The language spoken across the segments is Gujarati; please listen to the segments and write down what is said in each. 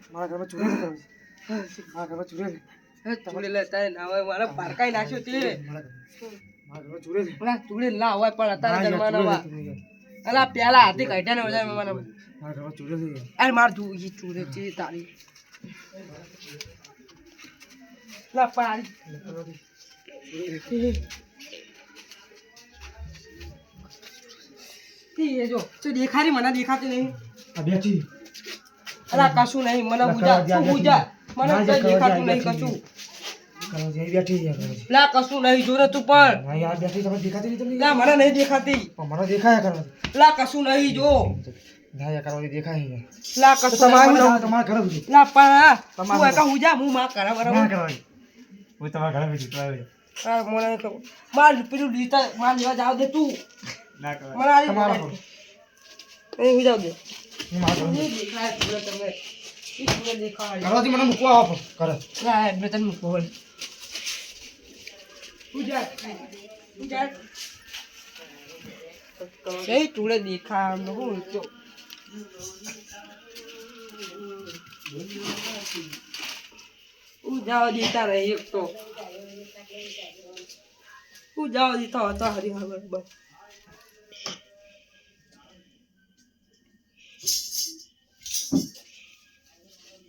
મારા ઘરમાં ચોરી લેતા મારા પારકાઈ નાખ્યો તે મારા ચોરી ના હોય પણ અત્યારે જન્માના અલા પેલા હાથી કાઢ્યા ને બધા અરે માર તું ઈ ચોરે છે તારી લા પાડી જો દેખારી મને દેખાતી નહીં અલા કશું નહીં મને બુજા મને કઈ દેખાતું નહીં કશું લા કશું નહીં જોરે તું પણ લા મને નહીં દેખાતી મને દેખાયા કરો લા કશું નહીં જો ના કરો દેખાય લા કશું તમારા ઘર લા પણ તું એકા હુજા હું માં કરા બરાબર હું તમારા ઘરે બીજી તો આ મને તો માર પેલું લીતા માર લેવા જાવ દે તું ના કરો મને આ તમારા એ હુજા દે હું માર ઘરે દેખાય પૂરા તમે ઈ પૂરા દેખાય ઘરથી મને મૂકવા આવો કરે ના મેં તને મૂકવો બોલ હુજા એ તુડે દેખા ન હું તો જાઓ દેતા રહે એક તો જાઓ દેતા હતા હરી હર બસ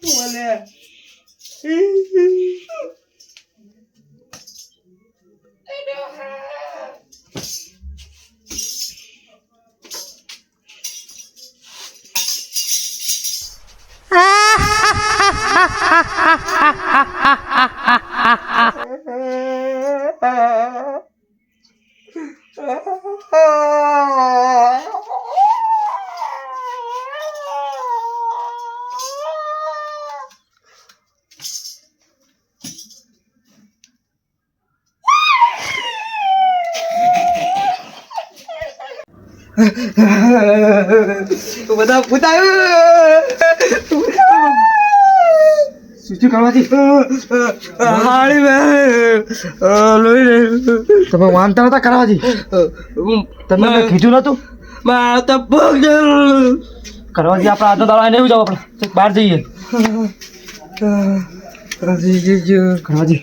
બોલે બધા પૂછાયું શું કરવાથી તમે માનતા નતા કરવાથી તમે કીધું નતું કરવાથી આપણે આજનો દાડો નહીં જાવ આપણે બહાર જઈએ કરવાથી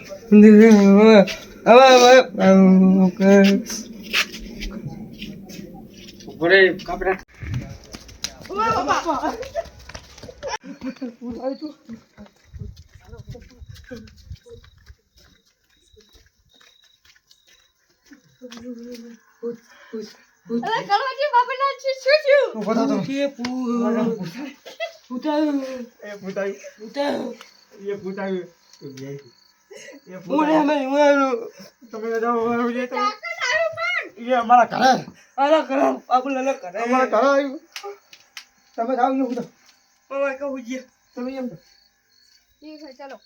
હવે કપડા તમે જાઓ તમે એમ ઠીક છે ચાલો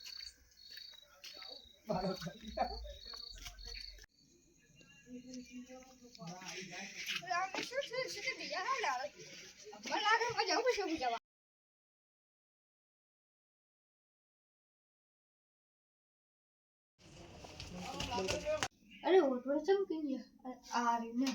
अरे वो थोड़ा चमकेंगे आ रही ना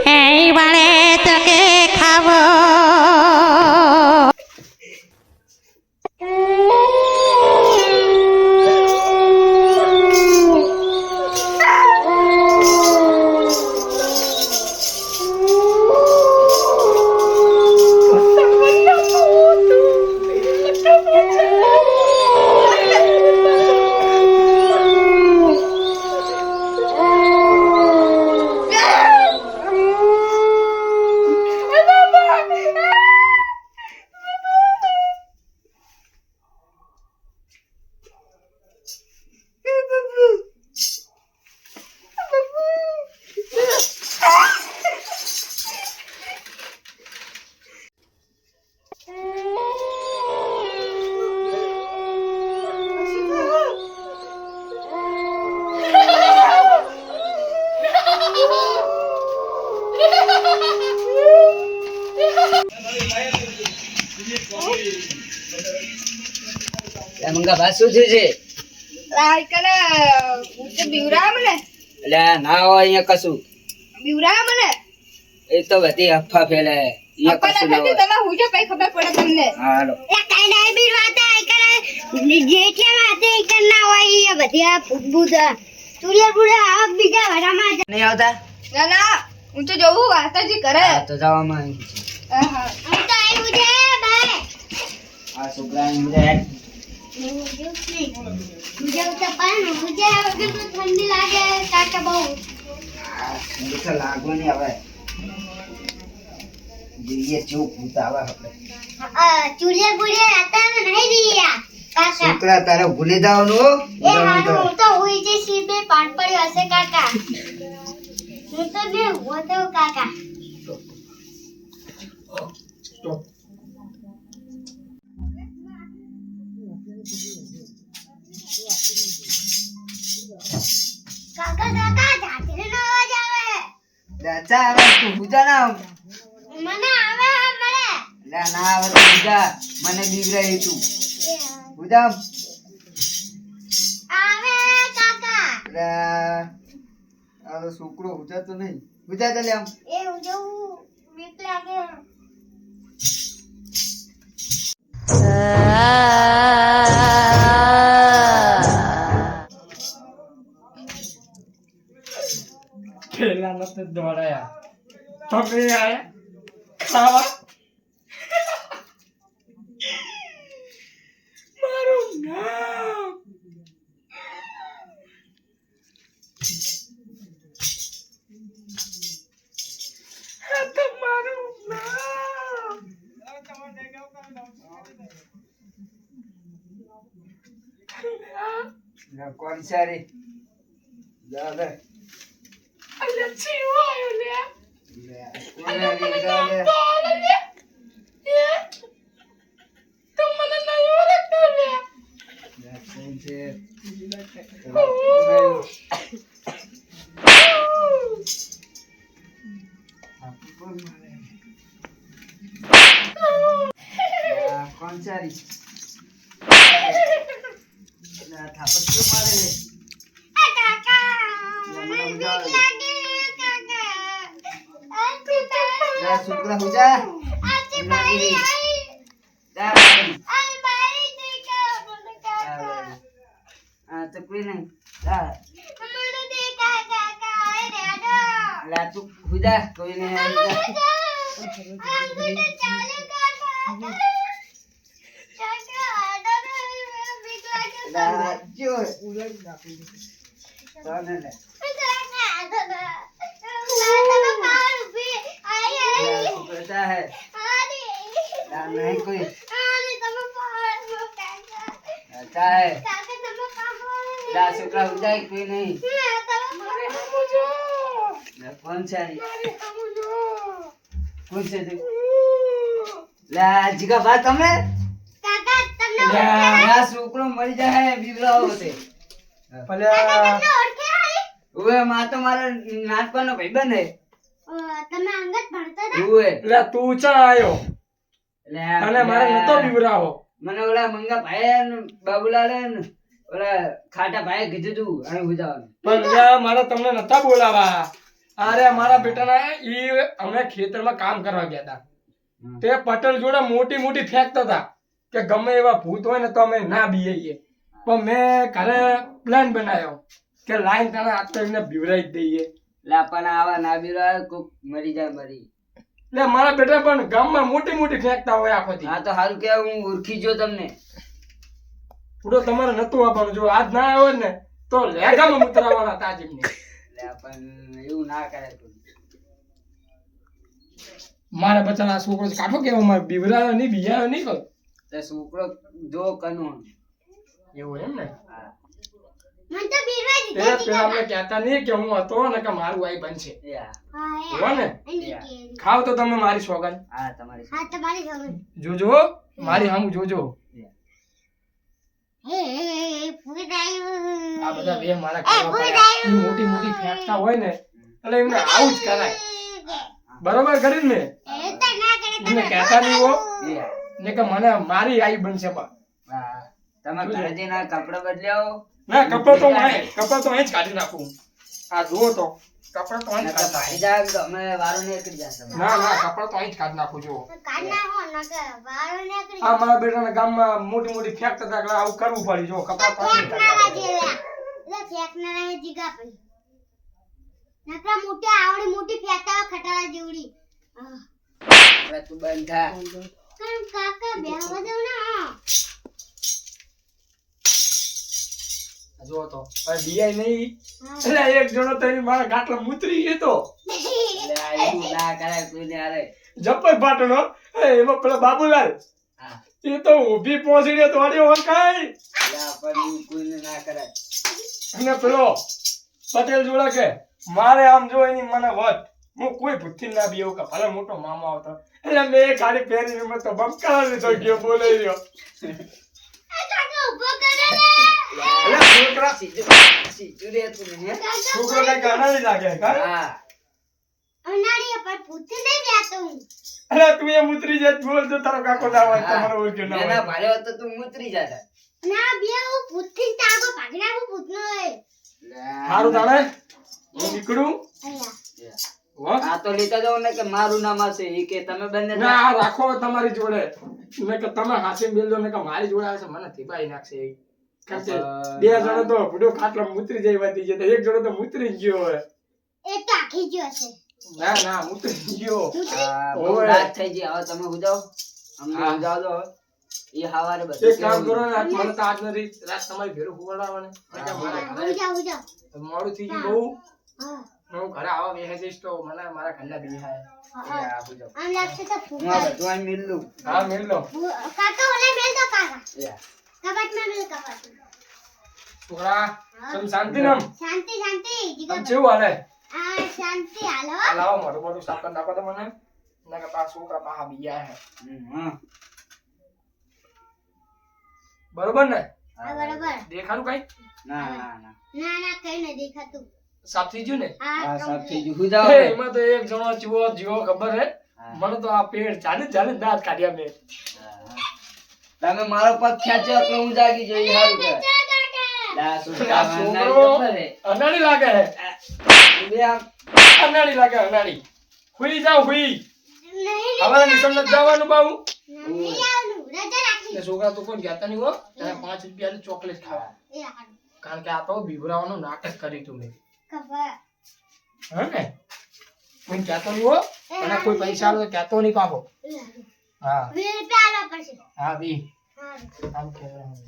এইবারে তোকে খাবো। મંગા ભાઈ શું થયું છે? એટલે ના હોય અહીંયા કશું એ તો બધી અફવા ફેલાય હાલો નહીં આવતા હું તો જોઉં વાર્તાજી કરે તો જવામાં હા આ છોકરા મજા ઠંડી લાગે કાકા બહુ લાગવાની આવે જોઈએ ચૂપ ભૂત આવે આપણે ચુડિયા બુડિયા હતા નહીં દિયા કાકા છોકરા તારે ભૂલી જવાનું એ હારું હું તો હોઈ જે સીબે પાટ પડ્યો હશે કાકા હું તો ને હોતો કાકા કાકા કાકા જાતરીનો અવાજ આવે દાચા આવે તું પૂજા ના મને આવે મળે લે ના આવે તો પૂજા મને બીવરાય તું પૂજા આવે કાકા લે આ તો છોકરો પૂજા તો નહીં પૂજા તો લે આમ એ હું જોઉં બીક લાગે પેલા નતો દોડાયા તમે આયા ખાવા મારું નામ આ તો મારું નામ ના કોણ સારી જા લે અલ્યા જીવો આયો લે કોને લીધા લે તું મને નહીં ઓળખતો લે કોણ છે કોણ સારી થાપટ ક્यों મારે છે કાકા મને બીક ઉજાડ લાગે કાકા આ પીતા જા છોકરા હુજા આજે બારી આઈ જા આ બારી દેખા મને કાકા આ તો કોઈ નહીં જા મને દેખા કાકા આય રેડો લા તું હુજા કોઈ નહીં આ મને ચાલે કાકા કાકા આડો બીક લાગે લા જો ઉલાઈ નાખી તને લે છોકરા હે લા નહીં કોઈ अच्छा है ला છોકરા હુજા કોઈ નહીં કોણ છે કોણ છે તું લા જીગા બા તમે લા છોકરો મરી જાય બીવરાવો છે ઓએ માં તો મારા નાનપણનો ભાઈબંધ હે તમે અંગત ભણતા હતા ઓએ લે તું ચા આયો એટલે અને મારે નતો બીવરાવો. મને ઓલા મંગા ભાઈ ને બાબુલાલે ને ઓલા ખાટા ભાઈ કીધું તું અહીં ઉજાવાનું. પણ લ્યા મારે તમને નતા બોલાવા. અરે મારા બેટાના ઈ અમે ખેતરમાં કામ કરવા ગયા હતા. તે પટેલ જોડે મોટી મોટી ફેંકતા હતા કે ગમે એવા ભૂત હોય ને તો અમે ના બીએ. પણ મેં ઘરે પ્લાન બનાવ્યો કે લાઈન તને આજ તો એમને બીવરાઈ જ દઈએ. એટલે પણ આવા ના બીરા કોક મરી જાય મરી. એટલે મારા બેટા પણ ગામમાં મોટી મોટી ફેંકતા હોય આખો દી. હા તો સારું કે હું ઓળખી જો તમને. પૂરો તમારે નતું આપવાનું. જો આજ ના આવ્યો ને તો લેગામાં ઉતરાવાના હતા જ એમને. એટલે પણ એવું ના કરાય કોઈ. મારા બચ્ચાના છોકરો કાઢો કેવો મારે બીવરાયો નહીં બીજાયો નહીં કોઈ. તે છોકરો જો કનું. એવું એમ ને. હા મને તો બીરવા પેલા દીધા પેલા અમને કહેતા નહીં કે હું હતો ને કે મારું આઈ બનશે. યા. હો ને ખાવ તો તમે મારી સોગન હા તમારી હા તમારી ખબર જોજો મારી સામું જોજો. હે ફૂડાયું આ બધા બે મારા કરવા પડ્યા. ઈ મોટી મોટી ફેંકતા હોય ને એટલે એમને આવું જ કરાય. બરોબર કરી ને એ તો ના કરે એમને કહેતા નહીં હો યા. ને કે મને મારી આઈ બનશે બા. હા તમે ઘરે જઈને આ કપડાં બદલ્યાવો. ના કપડો તો અહીં જ કાઢી નાખું. આ જુઓ તો કપડો તો અહીં જ નકર કાઢી ભાઈ જાય તો અમે વારો નીકળી જશે. નાખું. ના ના કપડો તો અહીં જ કાઢી નાખું. જુઓ કાઢના હો નકર વાળો નીકળી આ મારા બેટાના ગામમાં મોટી મોટી ફેંકતા હતા એટલે આવું કરવું પડી. જો કપડા તો અહીં જ કાઢી ફેંકનારા નાખું. જેવા એટલે ફેંકનારા જીગા પડી નકર મોટી આવડી મોટી ફેંકતા ખટારા જેવડી હવે તું બંધ થા. પણ કાકા બેહવા દો ના જુઓ તો હવે બીઆઈ નહીં એટલે એક જણો તો એની મારા ગાંઠલા મૂતરી ગયો તો એટલે આ એવું ના કરાય કોઈને હારે. જપ્પર પાટણો એમાં પેલા બાબુલાલ હા એ તો ઊભી પહોંચી તો અડ્યો હોય કાંઈ. એટલે આ પણ એવું કોઈને ના કરાય. અને પેલો પટેલ જોડે કે મારે આમ જો એની મને વટ હું કોઈ ભૂતથી ના બીવું કે ભલે મોટો મામા આવતો એટલે મેં ખાલી પહેરીને મેં તો બમકારા લીધો ગયો બોલે રહ્યો. કાકા ઉભો કરે લે એટલે છોકરા સીધું રહેતું ને હે? છોકરો કઈ ગાના લાગે કાં? હા અનાડી પર પૂછે નહીં જાતો હું અરે તું એમ ઉતરી જાય બોલ જો તારો કાકો ના હોય તો મને ઓળખ્યો ના એના હોય. ભારે હોત તો તું ઉતરી જાતા. ના બે હું પૂછથી તાગો ભાગના હું પૂછનો હે સારું તાણે હું નીકળું. અલ્યા હો? આ તો લેતા જાવ ને કે મારું નામ હશે એ કે તમે બંને ના આ રાખો તમારી જોડે ને કે તમે હાથે બેલ દો ને કે મારી જોડે આવે છે મને થીબાઈ નાખશે એ. કારણ કે બે જણો તો ભૂડો ખાટલો મૂતરી જાય વાતી છે તો એક જણો તો મૂતરી જ ગયો હોય. એ તો આખી ગયો છે ના ના મૂતરી ગયો. આ બહુ ઓવે. રાત થઈ ગઈ હવે તમે હુજાઓ અમને હા. હુજાવ દો હવે. એ હવારે એક બધું કામ કરો કેવું. ને આજ મને તો આજ નથી રાત તમારી ભેરું ખવડાવવાને એટલે મારે ઘરે હું જાઉં મોડું થઈ ગયું બહુ. હા હું ઘરે આવા બેહી જઈશ તો મને મારા ઘરના બિહાય. એ આ હુજાવ. આમ લાગશે તો હું આ બધું અહીં મિલ લઉં. હા મેલ લો. કાકા ઓલે મેલ દો કાકા એ આ. કબાટમાં મેલ કબાટ છોકરા તમે શાંતિ નામ શાંતિ શાંતિ જીગો આમ કેવું હાલે? આ શાંતિ હાલો આ લાવો મોઢું મોઢું સાફ કરી નાખો તો મને ના કે પાછા છોકરા પાહા બીયા હે. હા. બરોબર ને? હા બરાબર દેખાડું કઈ ના ના ના ના ના કઈ ન દેખાતું સાફ થઈ ગયું ને? આ આ સાફ થઈ ગયું. હુજાવ હે, હવે. એમાં તો એક જણો ચીવો જીવો ખબર હે હા. મને તો આ પેડ ચાલી દાંત કાઢ્યા મેં. તમે મારો પગ ખેંચ્યો એટલે હું જાગી જઈ હારું કે લા છોકરા આ છોકરો અનાળી લાગે હે. અનાળી લાગે અનાળી. હુઈ જાવ હુઈ. નહીં હવે નિસમ નથી જવાનું બાબુ. નહીં આવનું રજા રાખી ને છોકરા તો કોઈ ગયા નહીં હો. તારે 5 રૂપિયાની ચોકલેટ ખાવા. એ હારું કારણ કે આ તો બીવરાવાનું નાટક કર્યું તું મેં. ખબર હે ને? કોઈ કહેતો નહીં હો. અને કોઈ પૈસા આલો તો કહેતો નહીં પાછો. એ હારું હા 20 રૂપિયા આલવા પડશે હા બી હારું આમ કહેવાનું.